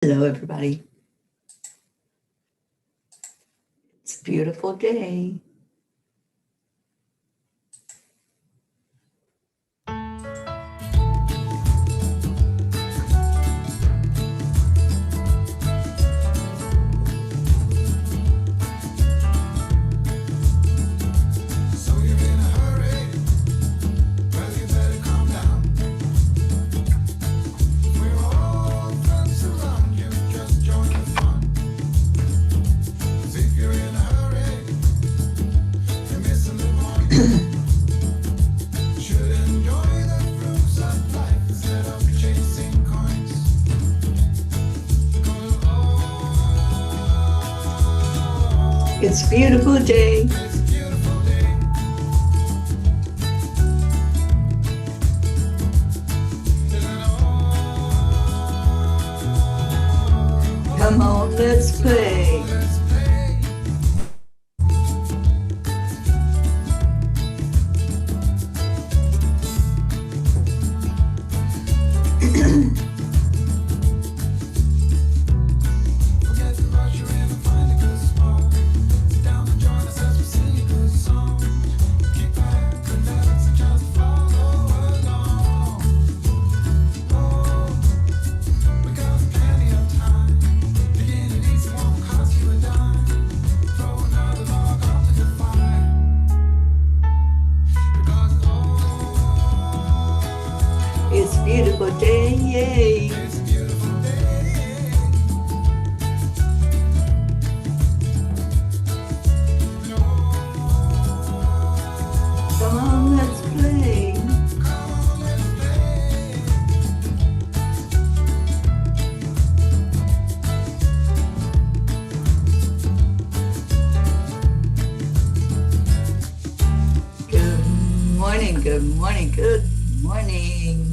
Hello, everybody. It's a beautiful day. It's a beautiful day. Come on, let's play. It's a beautiful day, yay! Come on, let's play. Good morning, good morning, good morning.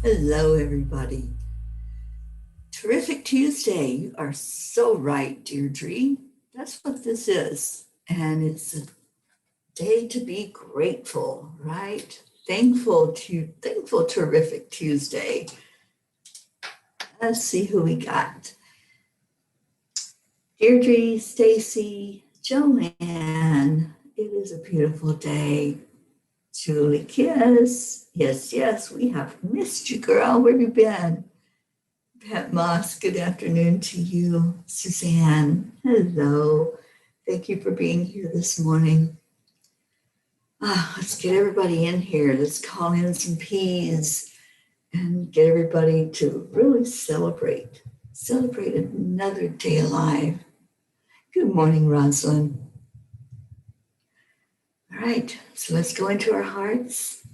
Hello, everybody. Terrific Tuesday. You are so right, Deirdre. That's what this is. And it's a day to be grateful, right? Thankful, terrific Tuesday. Let's see who we got. Deirdre, Stacy, Joanne. It is a beautiful day. Julie Kiss. Yes, we have missed you, girl. Where have you been? Pat Moss, good afternoon to you. Suzanne, hello. Thank you for being here this morning. Let's get everybody in here. Let's call in some peas and get everybody to really celebrate another day alive. Good morning, Rosalind. All right, so let's go into our hearts.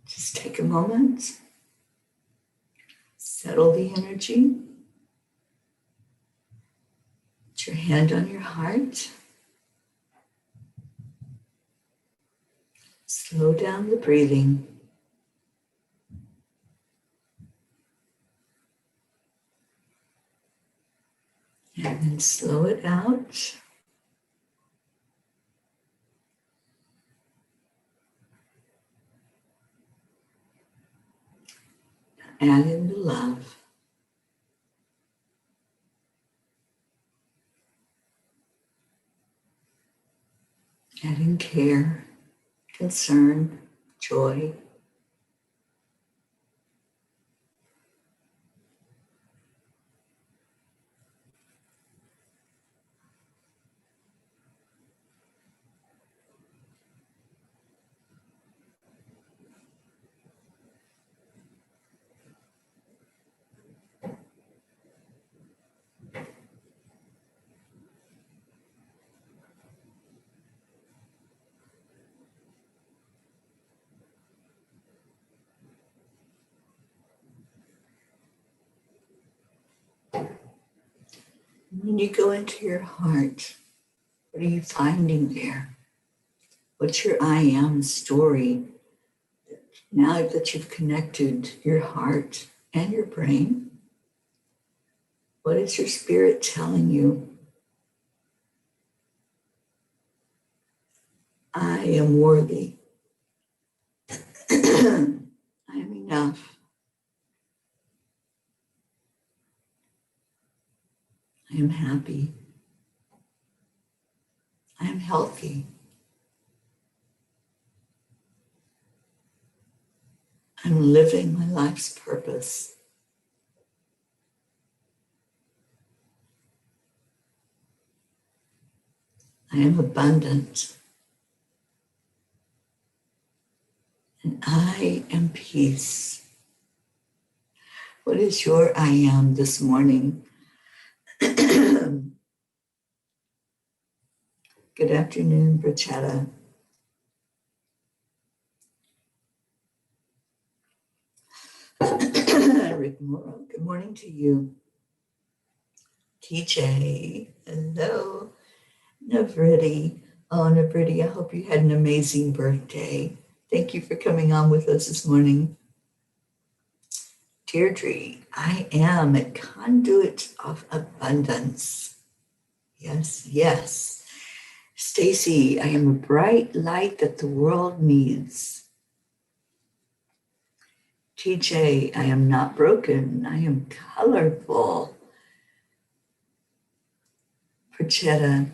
Just take a moment. Settle the energy. Put your hand on your heart. Slow down the breathing. And then slow it out. Add in the love. Add in care, concern, joy. When you go into your heart, what are you finding there? What's your I am story? Now that you've connected your heart and your brain, what is your spirit telling you? I am worthy. I am enough. I am happy. I am healthy. I'm living my life's purpose. I am abundant. And I am peace. What is your I am this morning? Good afternoon, Brachetta. Rick Morrow, good morning to you. TJ, hello. Navriti. Oh, Navriti, I hope you had an amazing birthday. Thank you for coming on with us this morning. Deirdre, I am a conduit of abundance. Yes, yes. Stacy, I am a bright light that the world needs. TJ, I am not broken. I am colorful. Prachetta,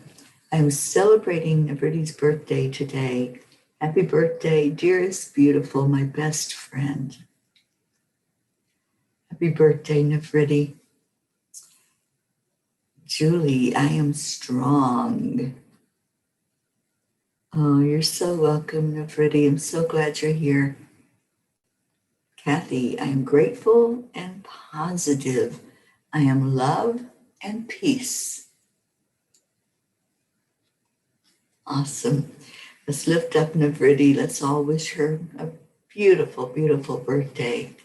I am celebrating Navriti's birthday today. Happy birthday, dearest, beautiful, my best friend. Happy birthday, Navriti. Julie, I am strong. Oh, you're so welcome, Navriti. I'm so glad you're here. Kathy, I am grateful and positive. I am love and peace. Awesome. Let's lift up Navriti. Let's all wish her a beautiful, beautiful birthday.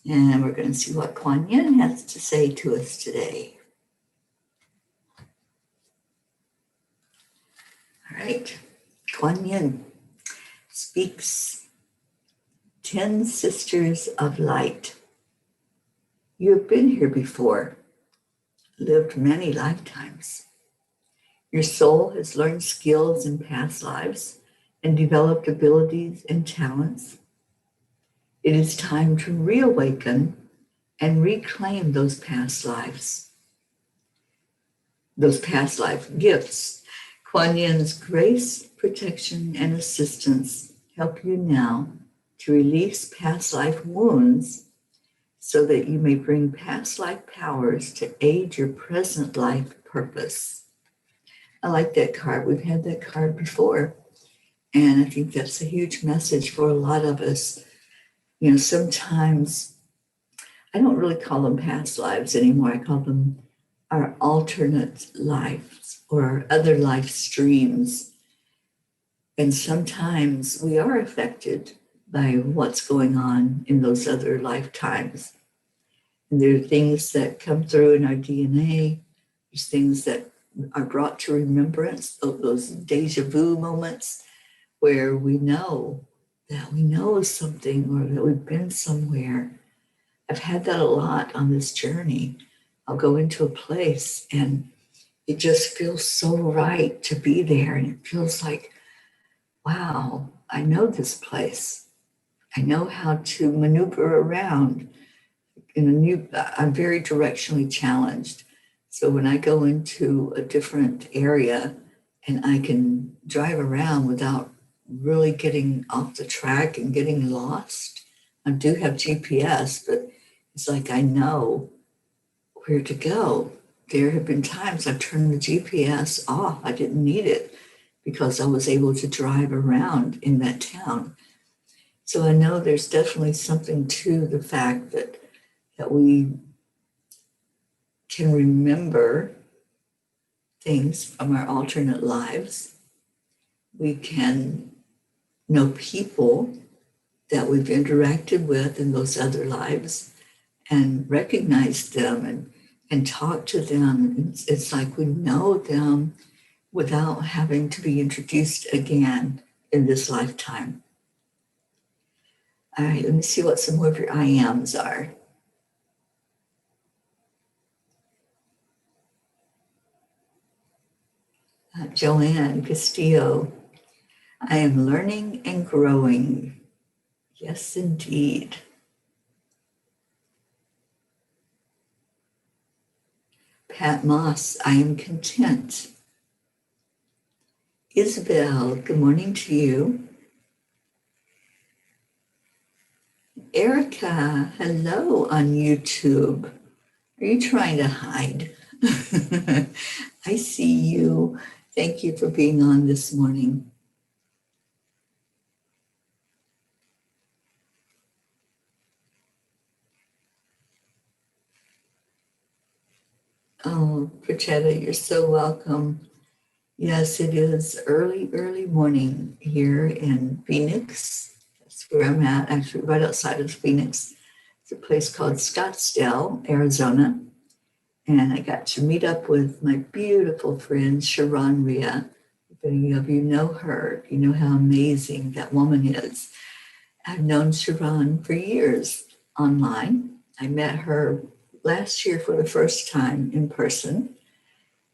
And we're going to see what Kuan Yin has to say to us today. All right. Kuan Yin speaks 10 Sisters of Light. You have been here before, lived many lifetimes. Your soul has learned skills in past lives and developed abilities and talents. It is time to reawaken and reclaim those past lives, those past life gifts. Kuan Yin's grace, protection, and assistance help you now to release past life wounds so that you may bring past life powers to aid your present life purpose. I like that card. We've had that card before. And I think that's a huge message for a lot of us. You know, sometimes I don't really call them past lives anymore. I call them our alternate lives or other life streams. And sometimes we are affected by what's going on in those other lifetimes. And there are things that come through in our DNA. There's things that are brought to remembrance, of those deja vu moments where we know that we know something or that we've been somewhere. I've had that a lot on this journey. I'll go into a place and it just feels so right to be there. And it feels like, wow, I know this place. I know how to maneuver around in a new, I'm very directionally challenged. So when I go into a different area and I can drive around without really getting off the track and getting lost, I do have GPS, but it's like I know where to go. There have been times I've turned the GPS off. I didn't need it because I was able to drive around in that town. So I know there's definitely something to the fact that we can remember things from our alternate lives. We can know people that we've interacted with in those other lives and recognize them and talk to them. It's like we know them without having to be introduced again in this lifetime. All right, let me see what some more of your I ams are. Joanne Castillo, I am learning and growing. Yes, indeed. Pat Moss, I am content. Isabel, good morning to you. Erica, hello on YouTube. Are you trying to hide? I see you. Thank you for being on this morning. Oh, Prachetta, you're so welcome. Yes, it is early morning here in Phoenix. That's where I'm at, actually right outside of Phoenix. It's a place called Scottsdale, Arizona. And I got to meet up with my beautiful friend, Sharon Rhea. If any of you know her, you know how amazing that woman is. I've known Sharon for years online. I met her last year for the first time in person.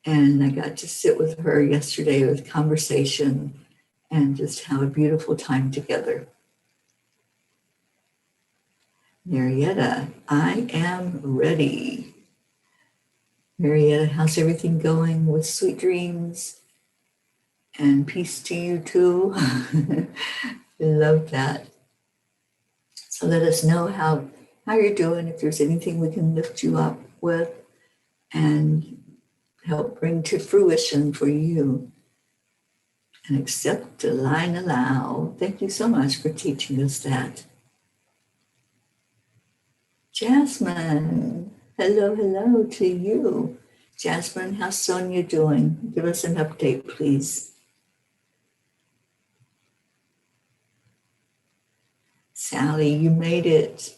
And I got to sit with her yesterday with conversation and just have a beautiful time together. Marietta, I am ready. Marietta, how's everything going with sweet dreams? And peace to you too. I love that. So let us know how you're doing, if there's anything we can lift you up with and help bring to fruition for you. And accept, align, allow. Thank you so much for teaching us that. Jasmine, hello to you. Jasmine, how's Sonia doing? Give us an update, please. Sally, you made it.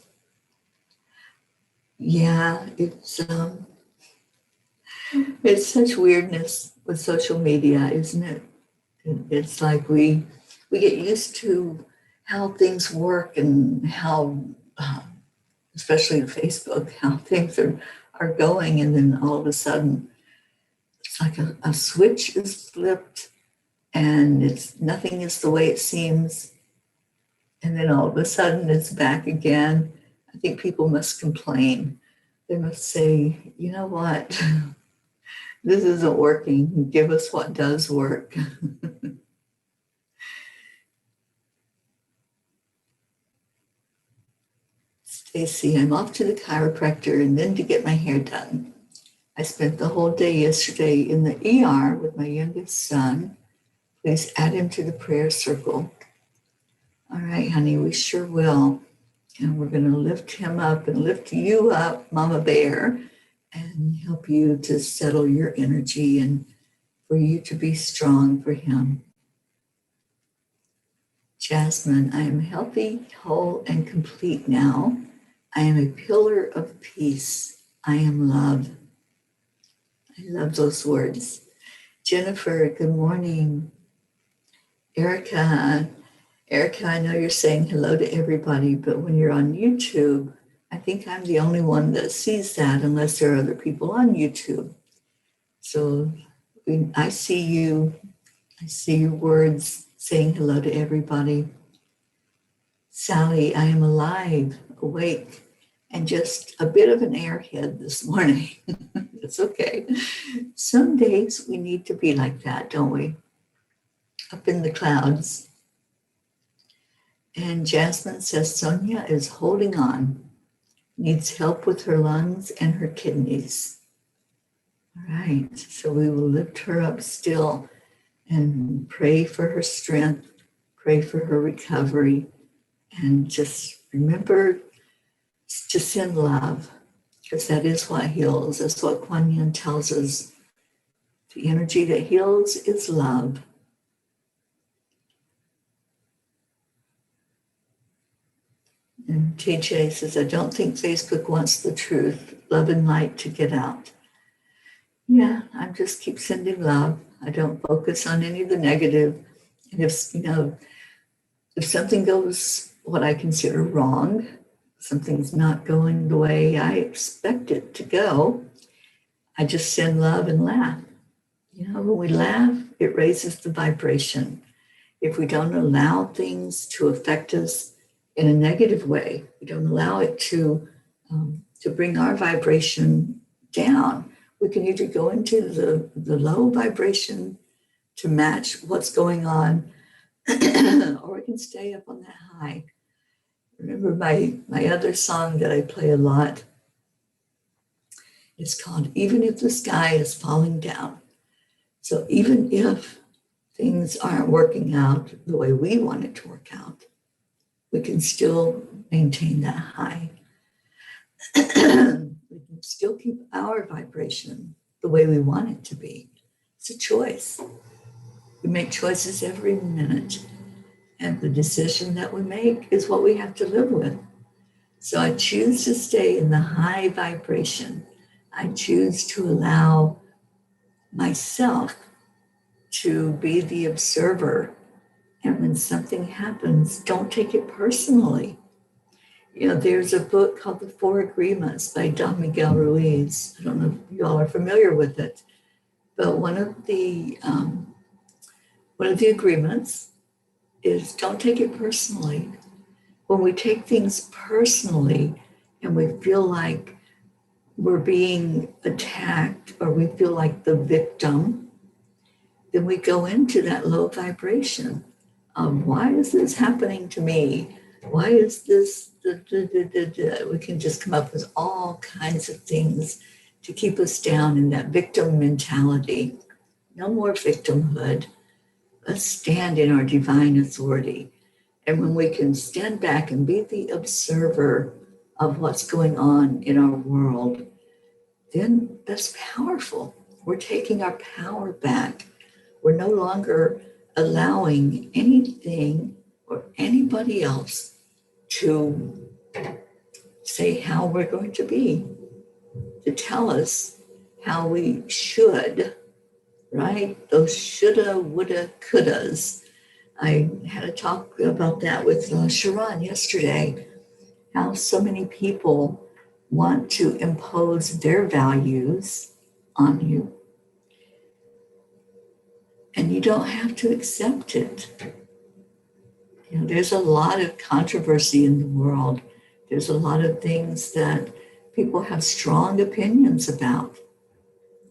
Yeah, it's such weirdness with social media, isn't it? It's like we get used to how things work and how, especially Facebook, how things are going, and then all of a sudden, it's like a switch is flipped, and nothing is the way it seems, and then all of a sudden it's back again. I think people must complain. They must say, you know what, this isn't working. Give us what does work. Stacy, I'm off to the chiropractor and then to get my hair done. I spent the whole day yesterday in the ER with my youngest son. Please add him to the prayer circle. All right, honey, we sure will. And we're going to lift him up and lift you up, Mama Bear, and help you to settle your energy and for you to be strong for him. Jasmine, I am healthy, whole, and complete now. I am a pillar of peace. I am love. I love those words. Jennifer, good morning. Erica, I know you're saying hello to everybody, but when you're on YouTube, I think I'm the only one that sees that unless there are other people on YouTube. So I see you. I see your words saying hello to everybody. Sally, I am alive, awake, and just a bit of an airhead this morning. It's okay. Some days we need to be like that, don't we? Up in the clouds. And Jasmine says Sonia is holding on, needs help with her lungs and her kidneys. All right, so we will lift her up still and pray for her strength, pray for her recovery, and just remember to send love, because that is what heals. That's what Kuan Yin tells us. The energy that heals is love. And TJ says, I don't think Facebook wants the truth, love and light to get out. Yeah, I just keep sending love. I don't focus on any of the negative. And if something goes what I consider wrong, something's not going the way I expect it to go, I just send love and laugh. When we laugh, it raises the vibration. If we don't allow things to affect us in a negative way, we don't allow it to bring our vibration down, We can either go into the low vibration to match what's going on, or we can stay up on that high. Remember my other song that I play a lot, it's called Even If the Sky is Falling Down. So even if things aren't working out the way we want it to work out, we can still maintain that high. We can still keep our vibration the way we want it to be. It's a choice. We make choices every minute, and the decision that we make is what we have to live with. So I choose to stay in the high vibration. I choose to allow myself to be the observer. And when something happens, don't take it personally. You know, there's a book called The Four Agreements by Don Miguel Ruiz. I don't know if you all are familiar with it, but one of the agreements is don't take it personally. When we take things personally and we feel like we're being attacked or we feel like the victim, then we go into that low vibration of why is this happening to me? Why is this? We can just come up with all kinds of things to keep us down in that victim mentality. No more victimhood. Let's stand in our divine authority. And when we can stand back and be the observer of what's going on in our world, then that's powerful. We're taking our power back. We're no longer allowing anything or anybody else to say how we're going to be, to tell us how we should, right? Those shoulda, woulda, couldas. I had a talk about that with Sharon yesterday, how so many people want to impose their values on you. And you don't have to accept it. You know, there's a lot of controversy in the world. There's a lot of things that people have strong opinions about.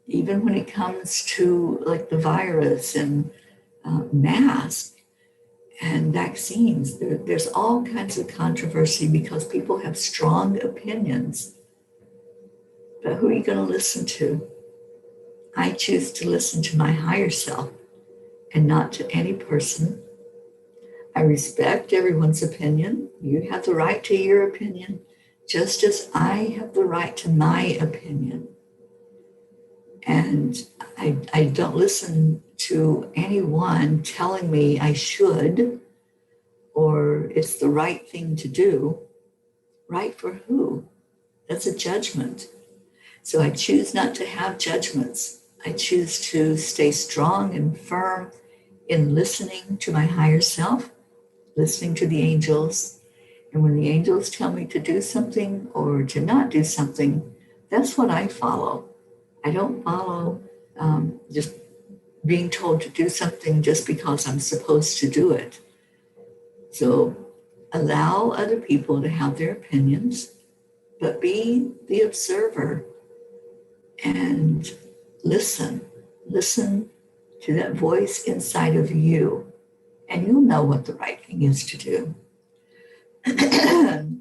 Even when it comes to like the virus and masks and vaccines, there's all kinds of controversy because people have strong opinions. But who are you going to listen to? I choose to listen to my higher self and not to any person. I respect everyone's opinion. You have the right to your opinion, just as I have the right to my opinion. And I don't listen to anyone telling me I should or it's the right thing to do. Right for who? That's a judgment. So I choose not to have judgments. I choose to stay strong and firm in listening to my higher self, listening to the angels. And when the angels tell me to do something or to not do something, that's what I follow. I don't follow just being told to do something just because I'm supposed to do it. So allow other people to have their opinions, but be the observer and listen to that voice inside of you, and you'll know what the right thing is to do.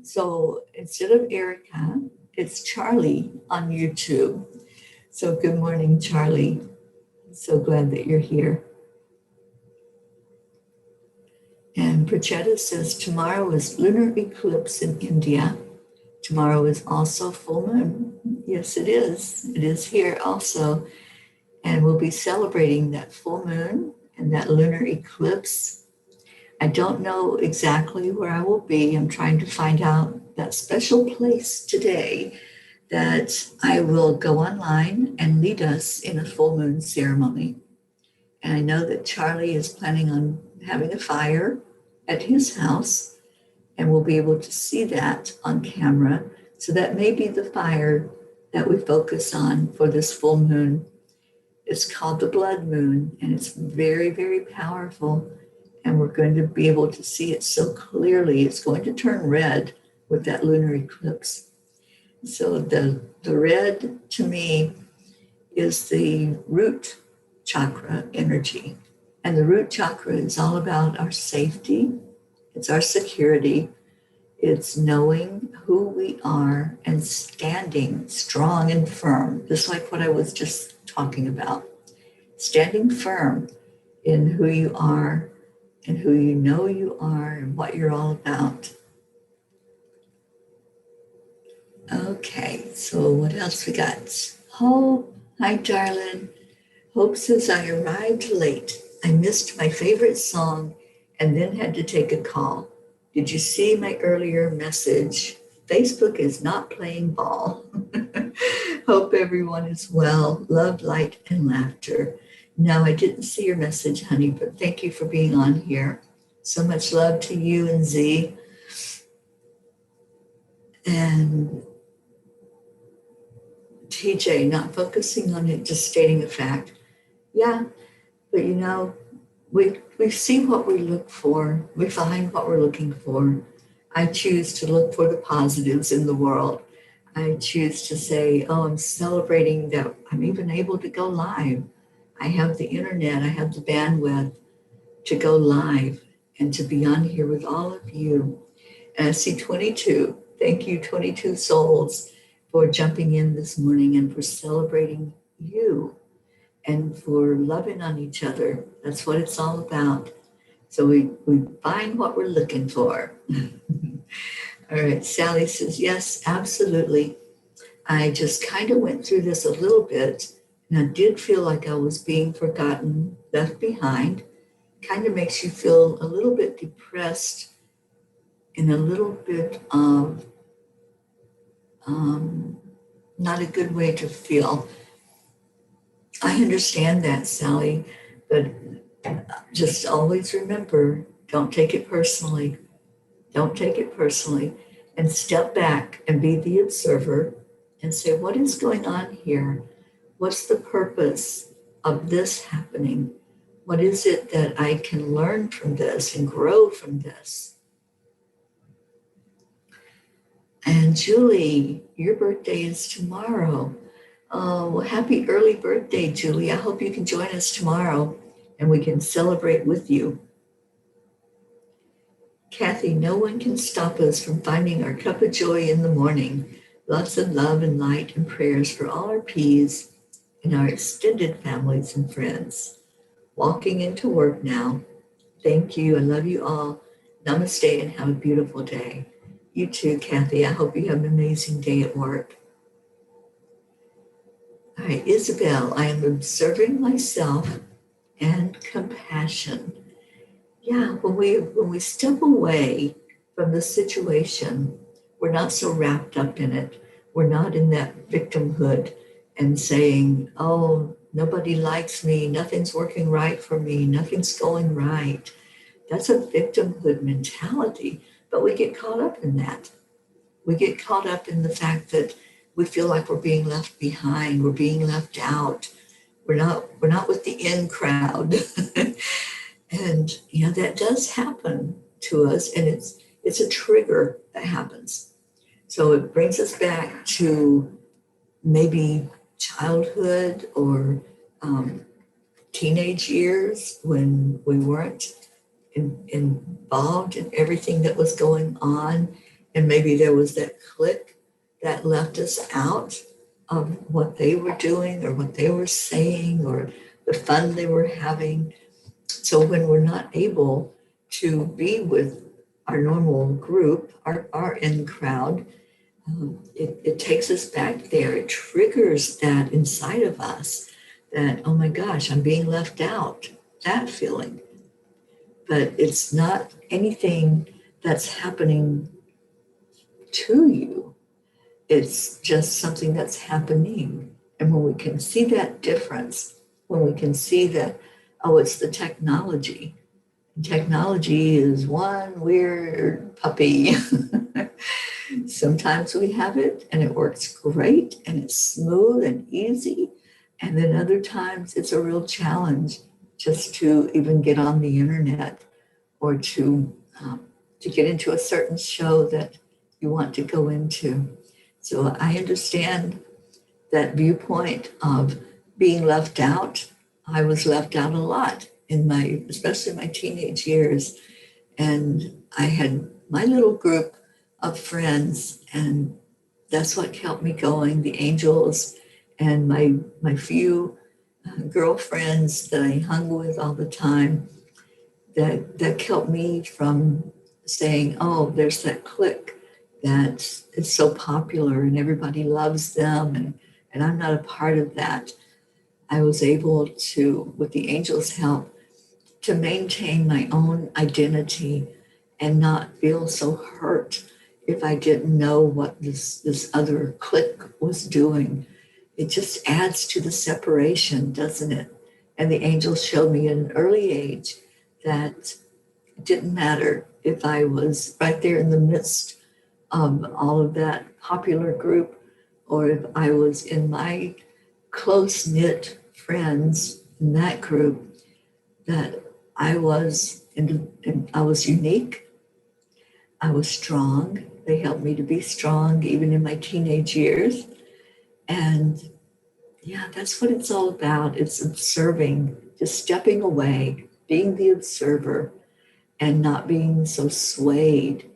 So instead of Erica, it's Charlie on YouTube. So good morning, Charlie. So glad that you're here. And Prachetta says tomorrow is lunar eclipse in India. Tomorrow is also full moon. Yes, it is. It is here also. And we'll be celebrating that full moon and that lunar eclipse. I don't know exactly where I will be. I'm trying to find out that special place today that I will go online and lead us in a full moon ceremony. And I know that Charlie is planning on having a fire at his house, and we'll be able to see that on camera. So that may be the fire that we focus on for this full moon. It's called the blood moon, and it's very, very powerful. And we're going to be able to see it so clearly. It's going to turn red with that lunar eclipse. So the red to me is the root chakra energy. And the root chakra is all about our safety, it's our security, it's knowing who we are and standing strong and firm, just like what I was just talking about. Standing firm in who you are and who you know you are and what you're all about. Okay, so what else we got? Hope, hi darling. Hope says I arrived late. I missed my favorite song and then had to take a call. Did you see my earlier message? Facebook is not playing ball. Hope everyone is well. Love, light, and laughter. No, I didn't see your message, honey, but thank you for being on here. So much love to you and Z. And TJ, not focusing on it, just stating a fact. Yeah, but you know, we see what we look for. We find what we're looking for. I choose to look for the positives in the world. I choose to say, oh, I'm celebrating that I'm even able to go live. I have the internet, I have the bandwidth to go live and to be on here with all of you. And I see 22. Thank you, 22 souls, for jumping in this morning and for celebrating you and for loving on each other. That's what it's all about. So we find what we're looking for. All right, Sally says, yes, absolutely. I just kind of went through this a little bit, and I did feel like I was being forgotten, left behind. Kind of makes you feel a little bit depressed and a little bit of not a good way to feel. I understand that, Sally, but just always remember, don't take it personally. Don't take it personally, and step back and be the observer and say, what is going on here? What's the purpose of this happening? What is it that I can learn from this and grow from this? And Julie, your birthday is tomorrow. Oh, happy early birthday, Julie. I hope you can join us tomorrow and we can celebrate with you. Kathy, no one can stop us from finding our cup of joy in the morning. Lots of love and light and prayers for all our P's and our extended families and friends. Walking into work now. Thank you. I love you all. Namaste and have a beautiful day. You too, Kathy. I hope you have an amazing day at work. All right, Isabel, I am observing myself and compassion. Yeah, when we step away from the situation, we're not so wrapped up in it. We're not in that victimhood and saying, oh, nobody likes me, nothing's working right for me, nothing's going right. That's a victimhood mentality, but we get caught up in that. We get caught up in the fact that we feel like we're being left behind, we're being left out. We're not with the in crowd. And you know that does happen to us, and it's a trigger that happens. So it brings us back to maybe childhood or teenage years when we weren't involved in everything that was going on, and maybe there was that clique that left us out of what they were doing or what they were saying or the fun they were having. So when we're not able to be with our normal group, our in crowd, it takes us back there. It triggers that inside of us that, oh my gosh, I'm being left out, that feeling. But it's not anything that's happening to you. It's just something that's happening. And when we can see that difference, when we can see that, oh, it's the technology. Technology is one weird puppy. Sometimes we have it and it works great and it's smooth and easy. And then other times it's a real challenge just to even get on the internet or to get into a certain show that you want to go into. So I understand that viewpoint of being left out. I was left out a lot especially my teenage years. And I had my little group of friends, and that's what kept me going. The angels and my few girlfriends that I hung with all the time, that kept me from saying, oh, there's that clique that is so popular and everybody loves them, and I'm not a part of that. I was able to, with the angels' help, to maintain my own identity and not feel so hurt if I didn't know what this other clique was doing. It just adds to the separation, doesn't it? And the angels showed me at an early age that it didn't matter if I was right there in the midst of all of that popular group, or if I was in my close-knit friends in that group, that I was unique. I was strong. They helped me to be strong even in my teenage years. And yeah, that's what it's all about. It's observing, just stepping away, being the observer and not being so swayed.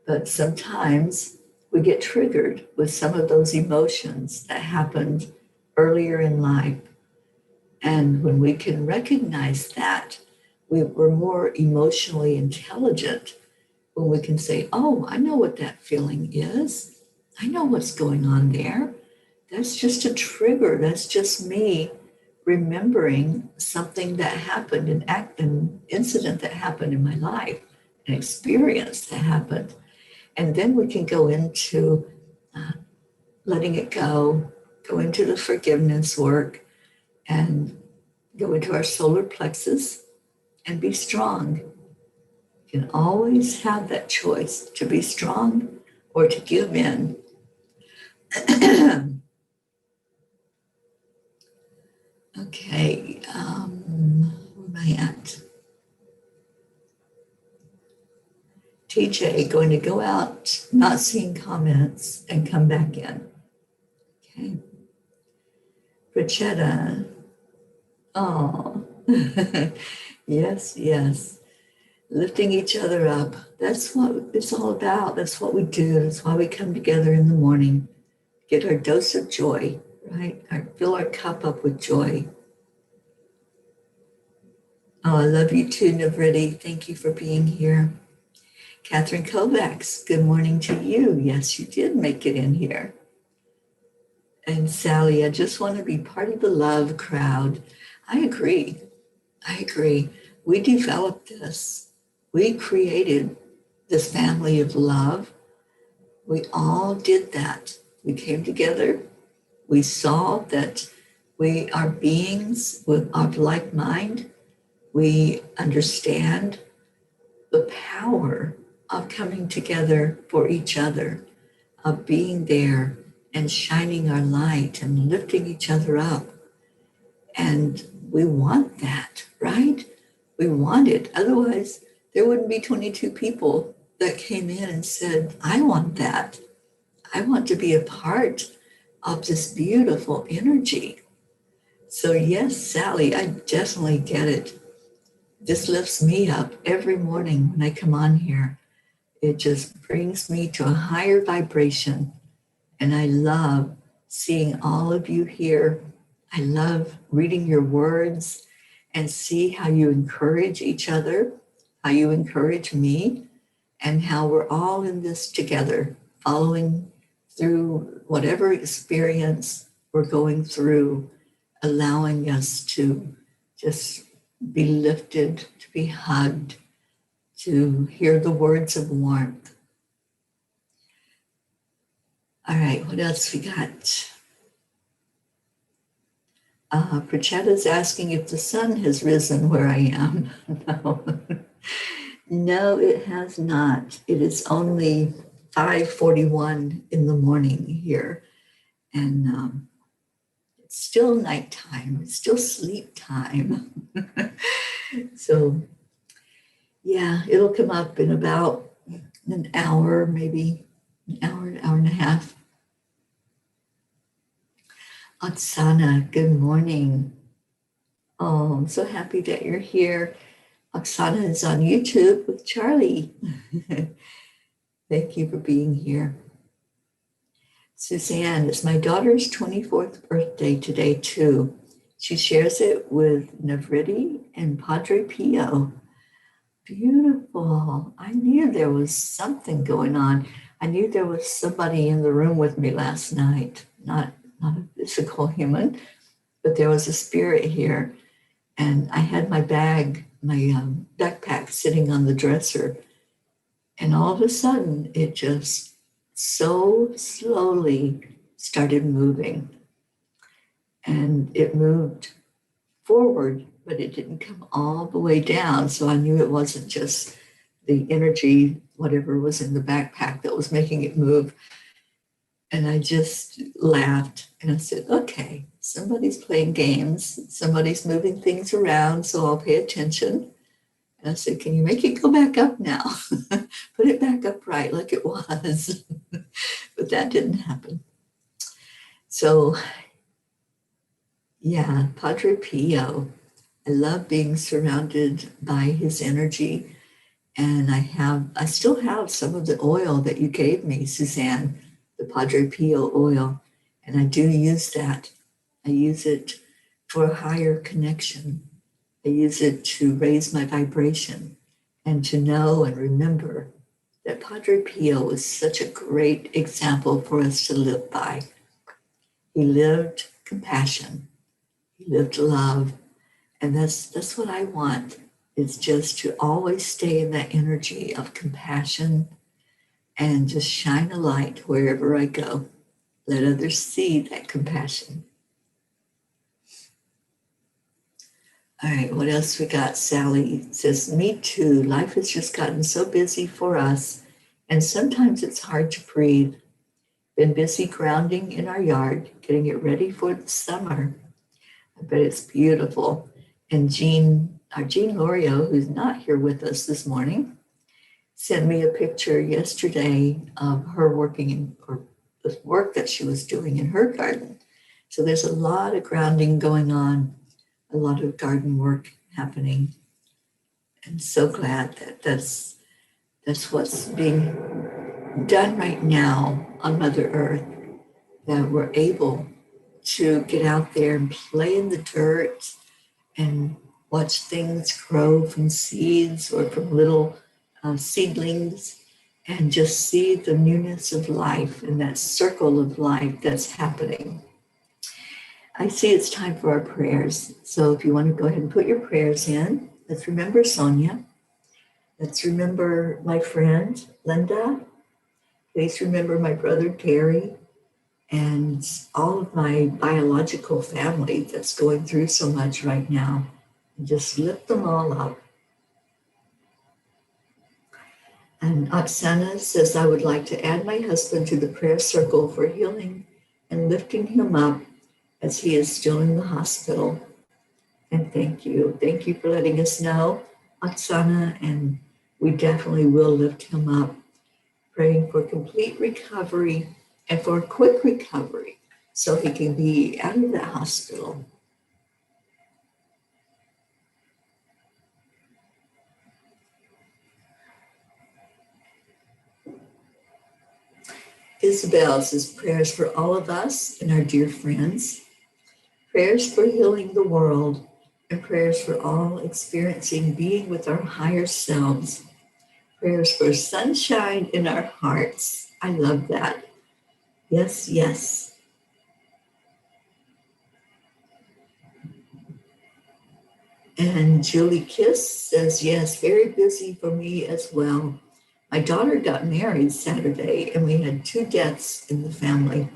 But sometimes we get triggered with some of those emotions that happened earlier in life. And when we can recognize that, we're more emotionally intelligent when we can say, oh, I know what that feeling is. I know what's going on there. That's just a trigger. That's just me remembering something that happened, an incident that happened in my life, an experience that happened. And then we can go into letting it go into the forgiveness work, and go into our solar plexus and be strong. You can always have that choice to be strong or to give in. Okay, where am I at? TJ, going to go out, not seeing comments, and come back in. Okay. Rachetta, oh, yes, yes. Lifting each other up. That's what it's all about. That's what we do. That's why we come together in the morning, get our dose of joy, right? Fill our cup up with joy. Oh, I love you too, Navriti. Thank you for being here. Catherine Kovacs, good morning to you. Yes, you did make it in here. And Sally, I just want to be part of the love crowd. I agree. I agree. We developed this. We created this family of love. We all did that. We came together. We saw that we are beings of like mind. We understand the power of coming together for each other, of being there and shining our light and lifting each other up. And we want that, right? We want it. Otherwise, there wouldn't be 22 people that came in and said, I want that. I want to be a part of this beautiful energy. So yes, Sally, I definitely get it. This lifts me up every morning when I come on here. It just brings me to a higher vibration. And I love seeing all of you here. I love reading your words and see how you encourage each other, how you encourage me, and how we're all in this together, following through whatever experience we're going through, allowing us to just be lifted, to be hugged, to hear the words of warmth. All right, what else we got? Prachetta's asking if the sun has risen where I am. No. No, it has not. It is only 5:41 in the morning here. And it's still nighttime. It's still sleep time. So yeah, it'll come up in about an hour, maybe an hour and a half. Oksana, good morning. Oh, I'm so happy that you're here. Oksana is on YouTube with Charlie. Thank you for being here. Suzanne, it's my daughter's 24th birthday today, too. She shares it with Navriti and Padre Pio. Beautiful. I knew there was something going on. I knew there was somebody in the room with me last night, not a physical human, but there was a spirit here. And I had my bag, my backpack sitting on the dresser. And all of a sudden, it just so slowly started moving. And it moved forward, but it didn't come all the way down. So I knew it wasn't just the energy, whatever was in the backpack, that was making it move. And I just laughed and I said, okay, somebody's playing games, somebody's moving things around, so I'll pay attention. And I said, can you make it go back up now? Put it back up right like it was. But that didn't happen. So, yeah, Padre Pio. I love being surrounded by his energy. And I still have some of the oil that you gave me, Suzanne, the Padre Pio oil. And I do use that. I use it for a higher connection. I use it to raise my vibration and to know and remember that Padre Pio was such a great example for us to live by. He lived compassion. He lived love. And that's what I want, is just to always stay in that energy of compassion and just shine a light wherever I go. Let others see that compassion. All right, what else we got? Sally says, me too. Life has just gotten so busy for us, and sometimes it's hard to breathe. Been busy grounding in our yard, getting it ready for the summer. I bet it's beautiful. And our Jean Lorio, who's not here with us this morning, sent me a picture yesterday of her working or the work that she was doing in her garden. So there's a lot of grounding going on, a lot of garden work happening. I'm so glad that that's what's being done right now on Mother Earth, that we're able to get out there and play in the dirt and watch things grow from seeds or from little seedlings, and just see the newness of life and that circle of life that's happening. I see it's time for our prayers. So if you want to go ahead and put your prayers in, let's remember Sonia. Let's remember my friend Linda. Please remember my brother Teri and all of my biological family that's going through so much right now. And just lift them all up. And Oksana says, I would like to add my husband to the prayer circle for healing and lifting him up as he is still in the hospital. And thank you. Thank you for letting us know, Oksana, and we definitely will lift him up, praying for complete recovery and for a quick recovery so he can be out of that hospital. Isabel says, prayers for all of us and our dear friends, prayers for healing the world, and prayers for all experiencing being with our higher selves, prayers for sunshine in our hearts. I love that. Yes, yes. And Julie Kiss says, yes, very busy for me as well. My daughter got married Saturday and we had 2 deaths in the family.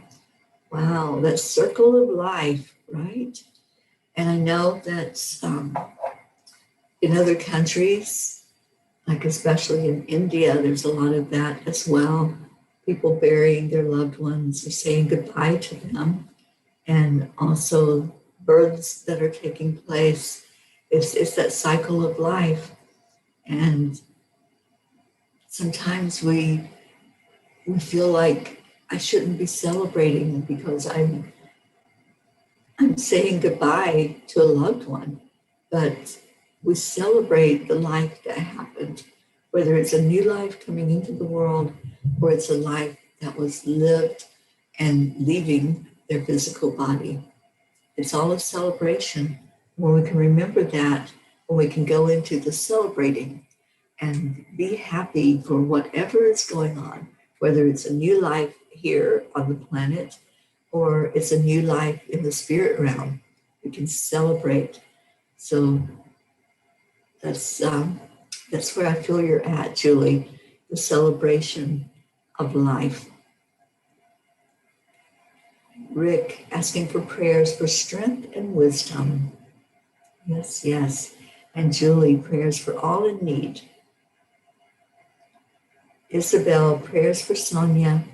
Wow, that circle of life, right? And I know that in other countries, like especially in India, there's a lot of that as well. People burying their loved ones or saying goodbye to them. And also births that are taking place. It's that cycle of life. And sometimes we feel like I shouldn't be celebrating because I'm I'm saying goodbye to a loved one, but we celebrate the life that happened, whether it's a new life coming into the world or it's a life that was lived and leaving their physical body. It's all a celebration. When we can remember that, when we can go into the celebrating and be happy for whatever is going on, whether it's a new life here on the planet or it's a new life in the spirit realm, we can celebrate. So that's where I feel you're at, Julie, the celebration of life. Rick asking for prayers for strength and wisdom. Yes, yes. And Julie, prayers for all in need. Isabel, prayers for Sonia,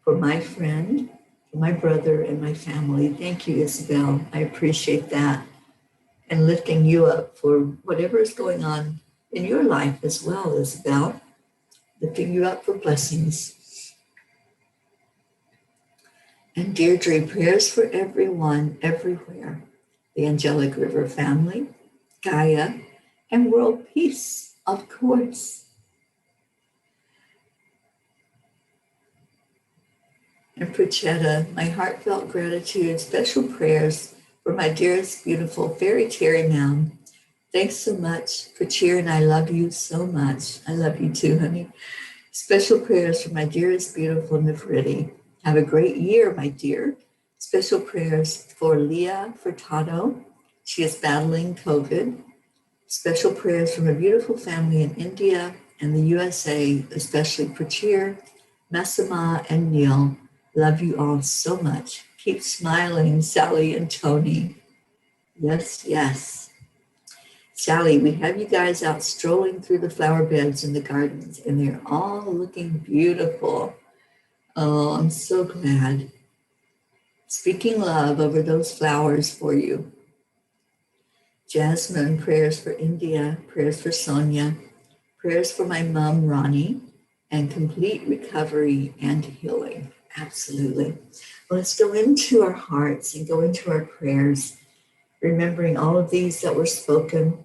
for my friend, for my brother, and my family. Thank you, Isabel. I appreciate that. And lifting you up for whatever is going on in your life as well, Isabel. Lifting you up for blessings. And Deirdre, prayers for everyone, everywhere. The Angelic River Family, Gaia, and world peace, of course. And Puchetta, my heartfelt gratitude, special prayers for my dearest, beautiful fairy Teri Mound. Thanks so much for cheering. I love you so much. I love you too, honey. Special prayers for my dearest, beautiful Nefriti. Have a great year, my dear. Special prayers for Leah Furtado. She is battling COVID. Special prayers from a beautiful family in India and the USA, especially for Cheer, Massima, and Neil. Love you all so much. Keep smiling, Sally and Tony. Yes, yes. Sally, we have you guys out strolling through the flower beds in the gardens, and they're all looking beautiful. Oh, I'm so glad. Speaking love over those flowers for you. Jasmine, prayers for India, prayers for Sonia, prayers for my mom, Ronnie, and complete recovery and healing. Absolutely. Well, let's go into our hearts and go into our prayers, remembering all of these that were spoken,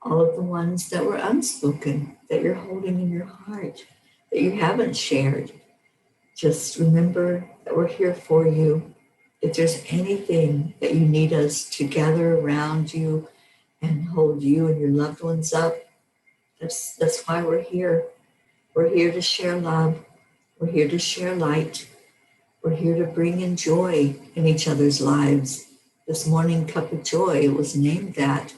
all of the ones that were unspoken, that you're holding in your heart, that you haven't shared. Just remember that we're here for you. If there's anything that you need us to gather around you and hold you and your loved ones up, that's why we're here. We're here to share love. We're here to share light. We're here to bring in joy in each other's lives. This morning, Cuppa JoY was named that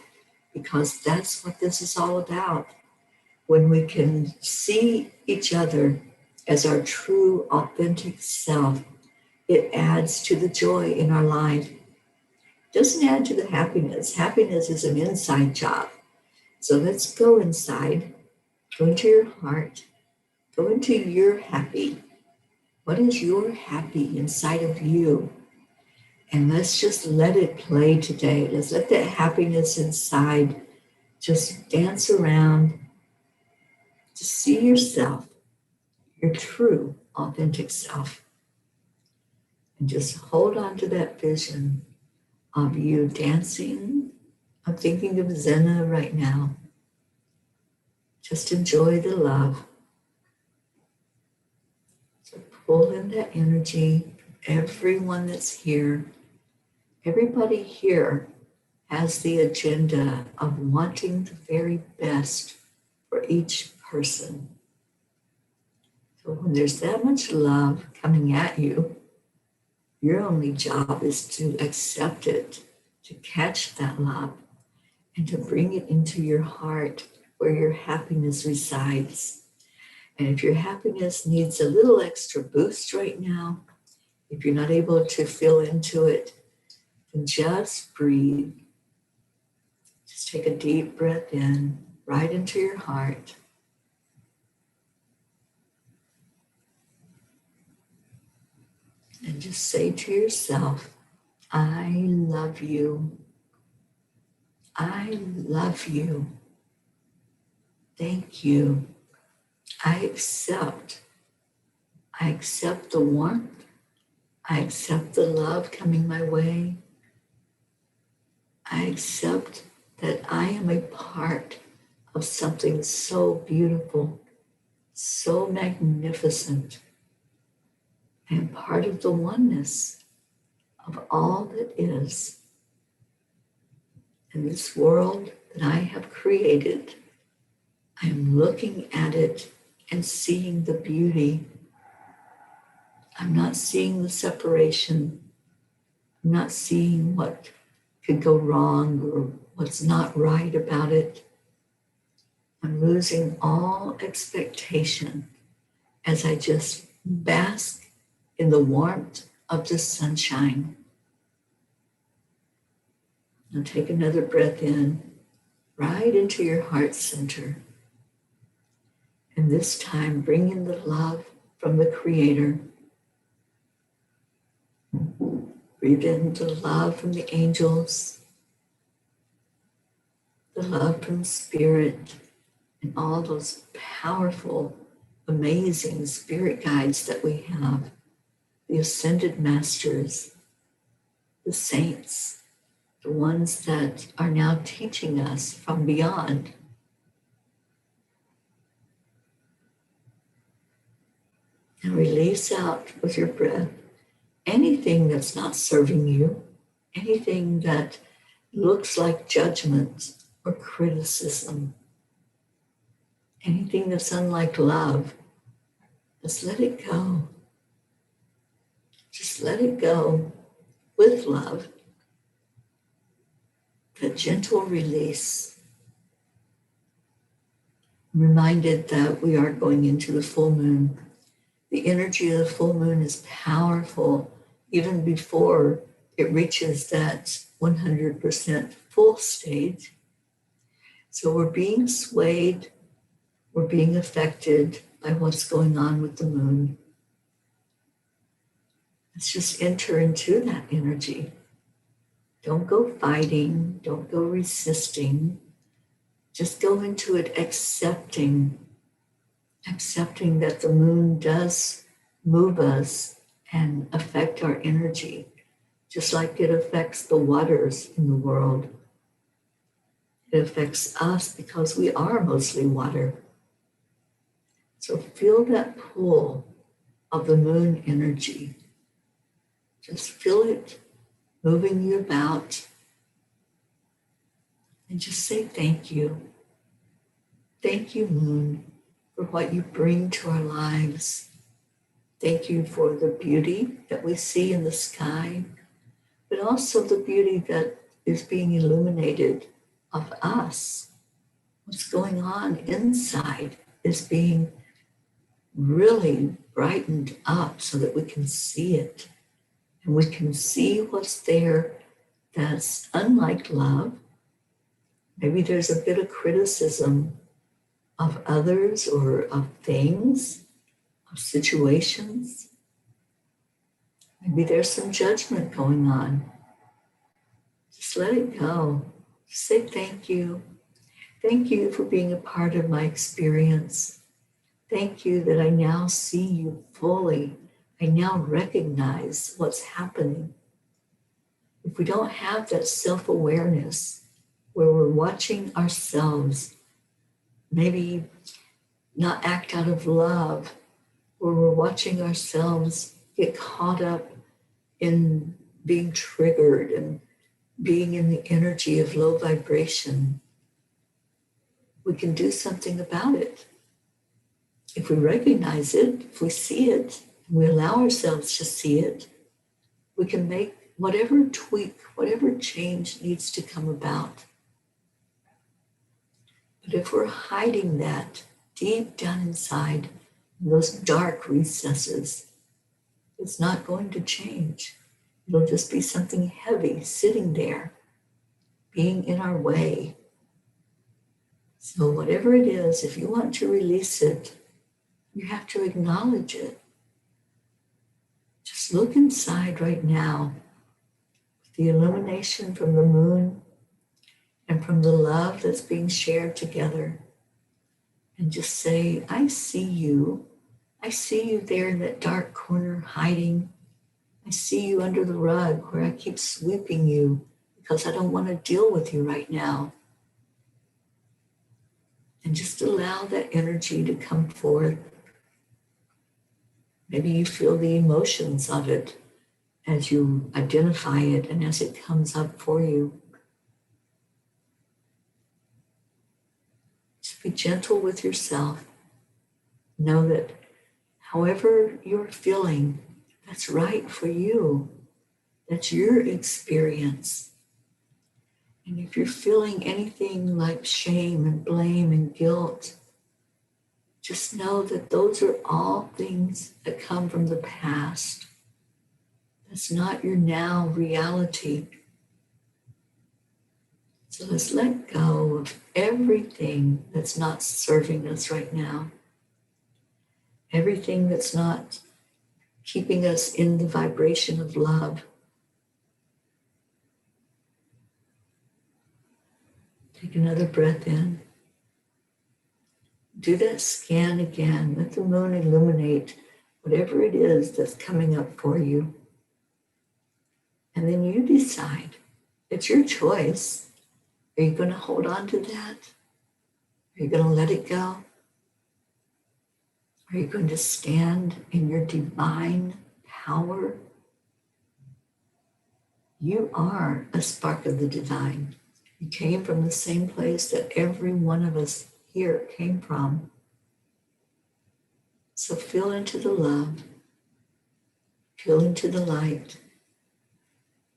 because that's what this is all about. When we can see each other as our true, authentic self, it adds to the joy in our life. It doesn't add to the happiness. Happiness is an inside job. So let's go inside, go into your heart, go into your happy. What is your happy inside of you? And let's just let it play today. Let's let that happiness inside just dance around. Just see yourself, your true, authentic self. And just hold on to that vision of you dancing. I'm thinking of Zena right now. Just enjoy the love. So pull in that energy. Everyone that's here, everybody here has the agenda of wanting the very best for each person. So when there's that much love coming at you, your only job is to accept it, to catch that love, and to bring it into your heart where your happiness resides. And if your happiness needs a little extra boost right now, if you're not able to feel into it, then just breathe. Just take a deep breath in, right into your heart. And just say to yourself, I love you. I love you. Thank you. I accept. I accept the warmth. I accept the love coming my way. I accept that I am a part of something so beautiful, so magnificent. I am part of the oneness of all that is. In this world that I have created, I am looking at it and seeing the beauty. I'm not seeing the separation. I'm not seeing what could go wrong or what's not right about it. I'm losing all expectation as I just bask in the warmth of the sunshine. Now take another breath in, right into your heart center. And this time bring in the love from the Creator. Breathe in the love from the angels, the love from Spirit, and all those powerful, amazing spirit guides that we have, the ascended masters, the saints, the ones that are now teaching us from beyond. And release out with your breath anything that's not serving you, anything that looks like judgment or criticism, anything that's unlike love. Just let it go. Just let it go with love. That gentle release. I'm reminded that we are going into the full moon. The energy of the full moon is powerful even before it reaches that 100% full stage. So we're being swayed, we're being affected by what's going on with the moon. Let's just enter into that energy. Don't go fighting, don't go resisting. Just go into it accepting that the moon does move us and affect our energy, just like it affects the waters in the world. It affects us because we are mostly water. So feel that pull of the moon energy. Just feel it moving you about. And just say thank you. Thank you, moon, for what you bring to our lives. Thank you for the beauty that we see in the sky, but also the beauty that is being illuminated of us. What's going on inside is being really brightened up so that we can see it. And we can see what's there that's unlike love. Maybe there's a bit of criticism of others or of things, of situations. Maybe there's some judgment going on. Just let it go. Just say thank you. Thank you for being a part of my experience. Thank you that I now see you fully. I now recognize what's happening. If we don't have that self-awareness where we're watching ourselves, maybe not act out of love, where we're watching ourselves get caught up in being triggered and being in the energy of low vibration, we can do something about it. If we recognize it, if we see it, and we allow ourselves to see it, we can make whatever tweak, whatever change needs to come about. But if we're hiding that deep down inside, in those dark recesses, it's not going to change. It'll just be something heavy sitting there, being in our way. So whatever it is, if you want to release it, you have to acknowledge it. Just look inside right now, with the illumination from the moon and from the love that's being shared together. And just say, I see you. I see you there in that dark corner hiding. I see you under the rug where I keep sweeping you because I don't want to deal with you right now. And just allow that energy to come forth. Maybe you feel the emotions of it as you identify it and as it comes up for you. Just be gentle with yourself. Know that however you're feeling, that's right for you. That's your experience. And if you're feeling anything like shame and blame and guilt, just know that those are all things that come from the past. That's not your now reality. So let's let go of everything that's not serving us right now. Everything that's not keeping us in the vibration of love. Take another breath in. Do that scan again. Let the moon illuminate whatever it is that's coming up for you. And then you decide. It's your choice. Are you going to hold on to that? Are you going to let it go? Are you going to stand in your divine power? You are a spark of the divine. You came from the same place that every one of us here came from. So feel into the love, feel into the light,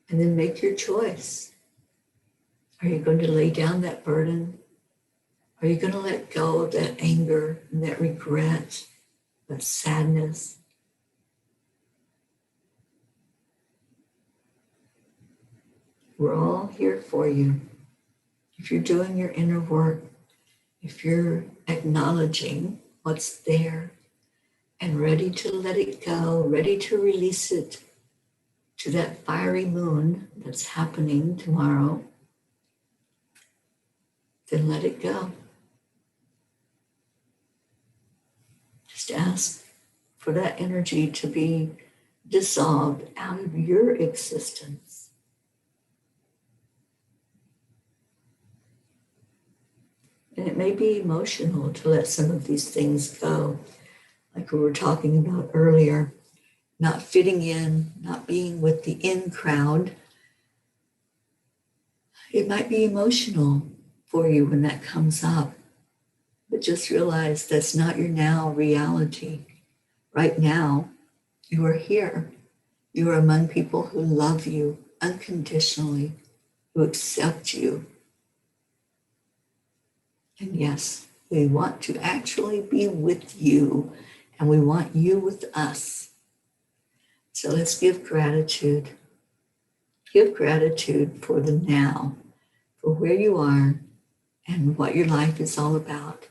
and then make your choice. Are you going to lay down that burden? Are you going to let go of that anger and that regret, that sadness? We're all here for you. If you're doing your inner work, if you're acknowledging what's there and ready to let it go, ready to release it to that fiery moon that's happening tomorrow, then let it go. Just ask for that energy to be dissolved out of your existence. And it may be emotional to let some of these things go, like we were talking about earlier, not fitting in, not being with the in crowd. It might be emotional for you when that comes up, but just realize that's not your now reality. Right now, you are here. You are among people who love you unconditionally, who accept you. And yes, we want to actually be with you, and we want you with us. So let's give gratitude. Give gratitude for the now, for where you are and what your life is all about.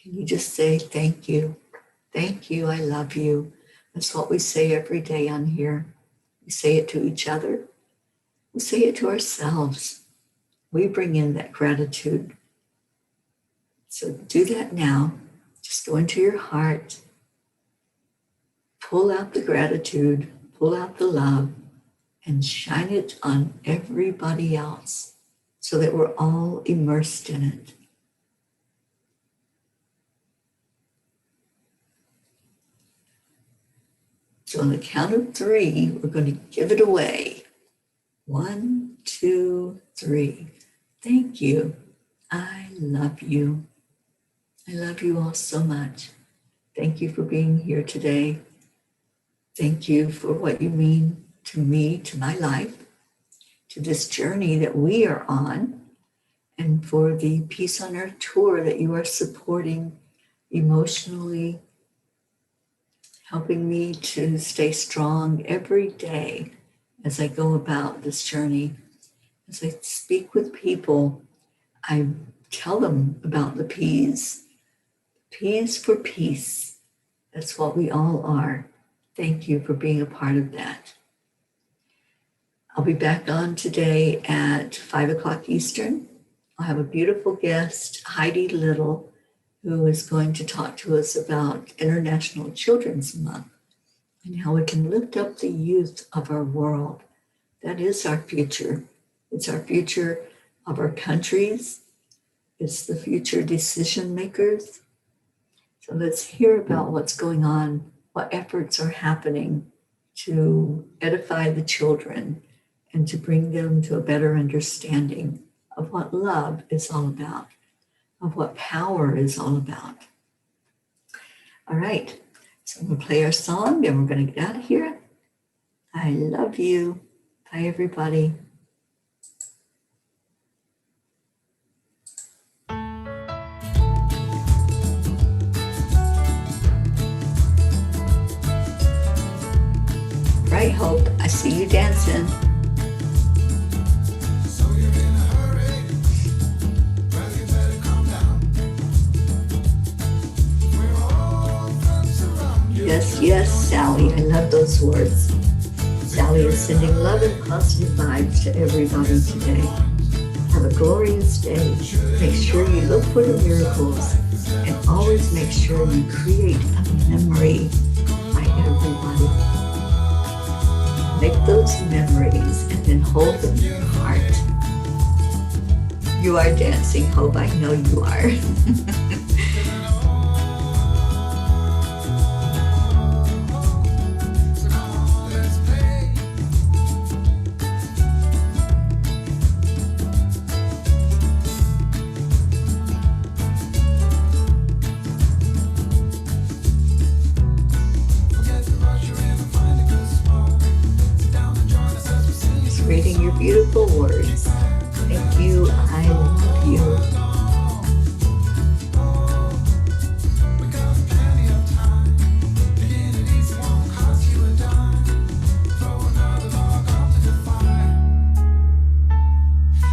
Can you just say, thank you, I love you. That's what we say every day on here. We say it to each other. We say it to ourselves. We bring in that gratitude. So do that now. Just go into your heart. Pull out the gratitude, pull out the love, and shine it on everybody else so that we're all immersed in it. So on the count of 3, we're going to give it away. 1, 2, 3. Thank you. I love you. I love you all so much. Thank you for being here today. Thank you for what you mean to me, to my life, to this journey that we are on, and for the Peace on Earth tour that you are supporting emotionally, helping me to stay strong every day as I go about this journey. As I speak with people, I tell them about the P's. P's for peace. That's what we all are. Thank you for being a part of that. I'll be back on today at 5 o'clock Eastern. I'll have a beautiful guest, Heidi Little, who is going to talk to us about International Children's Month and how we can lift up the youth of our world. That is our future. It's our future of our countries. It's the future decision makers. So let's hear about what's going on, what efforts are happening to edify the children and to bring them to a better understanding of what love is all about, of what power is all about. All right, so I'm going to play our song, then we're going to get out of here. I love you. Bye, everybody. Right, Hope, I see you dancing. So you're in a hurry, well you better calm down. We're all friends around you. Yes, yes, Sally, I love those words. Sally is sending love and positive vibes to everybody today. Have a glorious day. Make sure you look for the miracles and always make sure you create a memory by everybody. Make those memories and then hold them in your heart. You are dancing, Hope. I know you are. So come on, let's play. Forget the rush, you're in and find a good spot. Sit down and join us as we sing. Just reading your beautiful words. Thank you. I love you. We got plenty of time. Taking it easy won't cost you a dime. Throw another log onto the fire.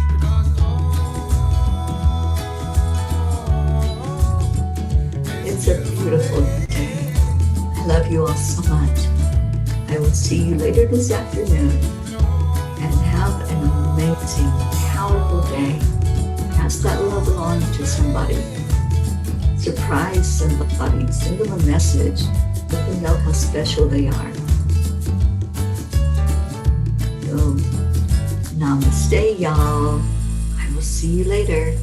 Because It's a beautiful day. I love you all so much. I will see you later this afternoon. And have an amazing, powerful day. Pass that love along to somebody. Surprise somebody. Send them a message. Let them know how special they are. So, namaste, y'all. I will see you later.